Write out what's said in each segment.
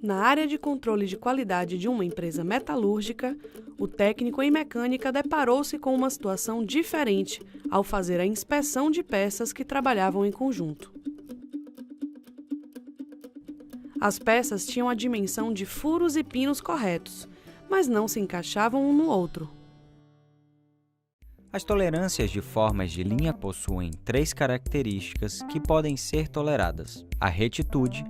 Na área de controle de qualidade de uma empresa metalúrgica, o técnico em mecânica deparou-se com uma situação diferente ao fazer a inspeção de peças que trabalhavam em conjunto. As peças tinham a dimensão de furos e pinos corretos, mas não se encaixavam um no outro. As tolerâncias de formas de linha possuem 3 características que podem ser toleradas: a retitude,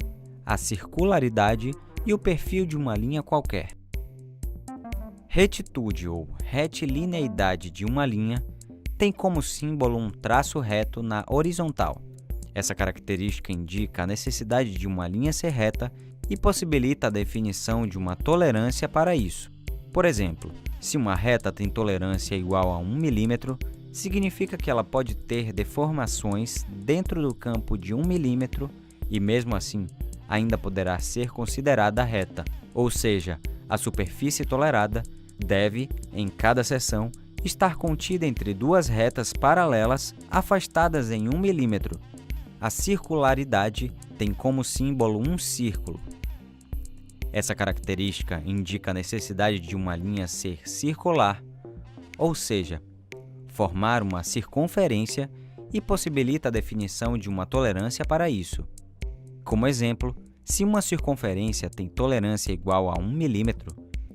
a circularidade e o perfil de uma linha qualquer. Retitude ou retilineidade de uma linha tem como símbolo um traço reto na horizontal. Essa característica indica a necessidade de uma linha ser reta e possibilita a definição de uma tolerância para isso. Por exemplo, se uma reta tem tolerância igual a 1 mm, significa que ela pode ter deformações dentro do campo de 1 mm e, mesmo assim, ainda poderá ser considerada reta, ou seja, a superfície tolerada deve, em cada seção, estar contida entre 2 retas paralelas afastadas em 1 mm. A circularidade tem como símbolo um círculo. Essa característica indica a necessidade de uma linha ser circular, ou seja, formar uma circunferência e possibilita a definição de uma tolerância para isso. Como exemplo, se uma circunferência tem tolerância igual a 1 mm,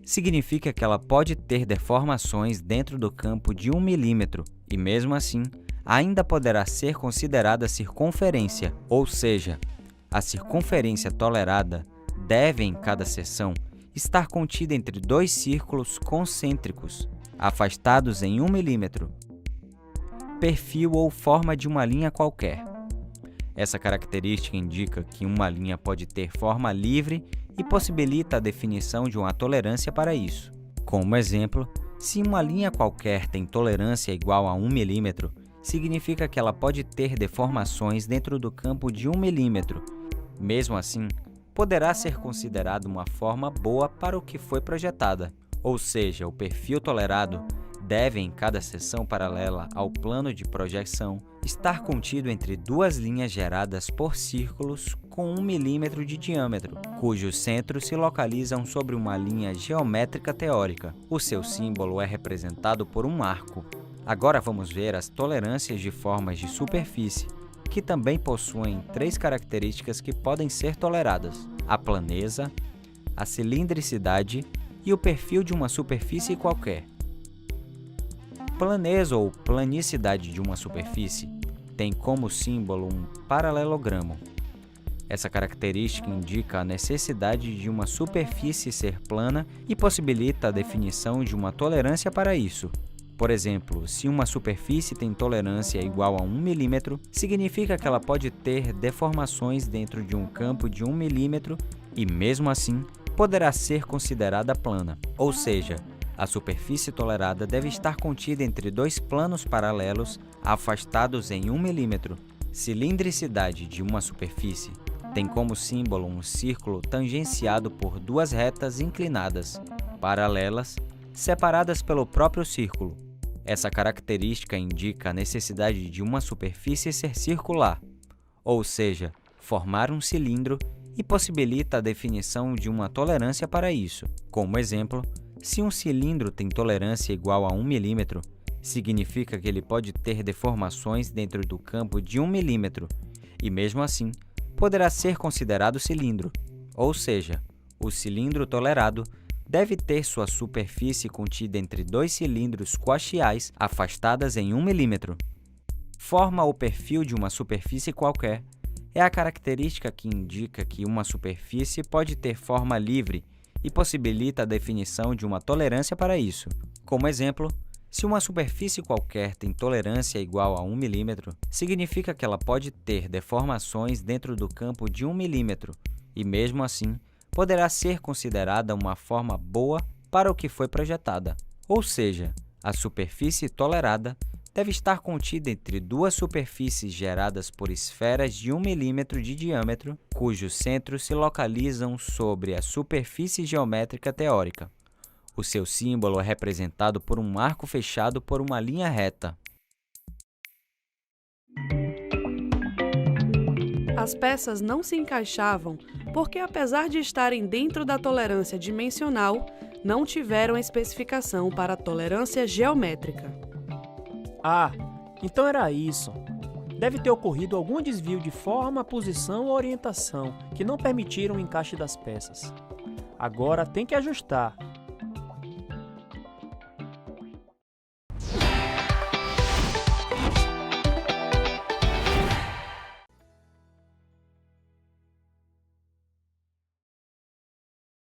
significa que ela pode ter deformações dentro do campo de 1 mm e, mesmo assim, ainda poderá ser considerada circunferência, ou seja, a circunferência tolerada deve, em cada seção, estar contida entre 2 círculos concêntricos, afastados em 1 mm. Perfil ou forma de uma linha qualquer. Essa característica indica que uma linha pode ter forma livre e possibilita a definição de uma tolerância para isso. Como exemplo, se uma linha qualquer tem tolerância igual a 1 mm, significa que ela pode ter deformações dentro do campo de 1 mm. Mesmo assim, poderá ser considerada uma forma boa para o que foi projetada, ou seja, o perfil tolerado deve, em cada seção paralela ao plano de projeção, estar contido entre 2 linhas geradas por círculos com 1 mm de diâmetro, cujos centros se localizam sobre uma linha geométrica teórica. O seu símbolo é representado por um arco. Agora vamos ver as tolerâncias de formas de superfície, que também possuem 3 características que podem ser toleradas: a planeza, a cilindricidade e o perfil de uma superfície qualquer. Planeza ou planicidade de uma superfície tem como símbolo um paralelogramo. Essa característica indica a necessidade de uma superfície ser plana e possibilita a definição de uma tolerância para isso. Por exemplo, se uma superfície tem tolerância igual a 1 mm, significa que ela pode ter deformações dentro de um campo de 1 mm e, mesmo assim, poderá ser considerada plana. Ou seja, a superfície tolerada deve estar contida entre 2 planos paralelos afastados em 1 mm. Cilindricidade de uma superfície tem como símbolo um círculo tangenciado por 2 retas inclinadas, paralelas, separadas pelo próprio círculo. Essa característica indica a necessidade de uma superfície ser circular, ou seja, formar um cilindro, e possibilita a definição de uma tolerância para isso. Como exemplo, se um cilindro tem tolerância igual a 1 mm, significa que ele pode ter deformações dentro do campo de 1 mm e, mesmo assim, poderá ser considerado cilindro, ou seja, o cilindro tolerado deve ter sua superfície contida entre 2 cilindros coaxiais afastadas em 1 mm. Forma ou perfil de uma superfície qualquer é a característica que indica que uma superfície pode ter forma livre e possibilita a definição de uma tolerância para isso. Como exemplo, se uma superfície qualquer tem tolerância igual a 1 mm, significa que ela pode ter deformações dentro do campo de 1 mm e, mesmo assim, poderá ser considerada uma forma boa para o que foi projetada. Ou seja, a superfície tolerada deve estar contida entre 2 superfícies geradas por esferas de 1 mm de diâmetro, cujos centros se localizam sobre a superfície geométrica teórica. O seu símbolo é representado por um arco fechado por uma linha reta. As peças não se encaixavam porque apesar de estarem dentro da tolerância dimensional, não tiveram a especificação para a tolerância geométrica. Ah, então era isso. Deve ter ocorrido algum desvio de forma, posição ou orientação que não permitiram o encaixe das peças. Agora tem que ajustar,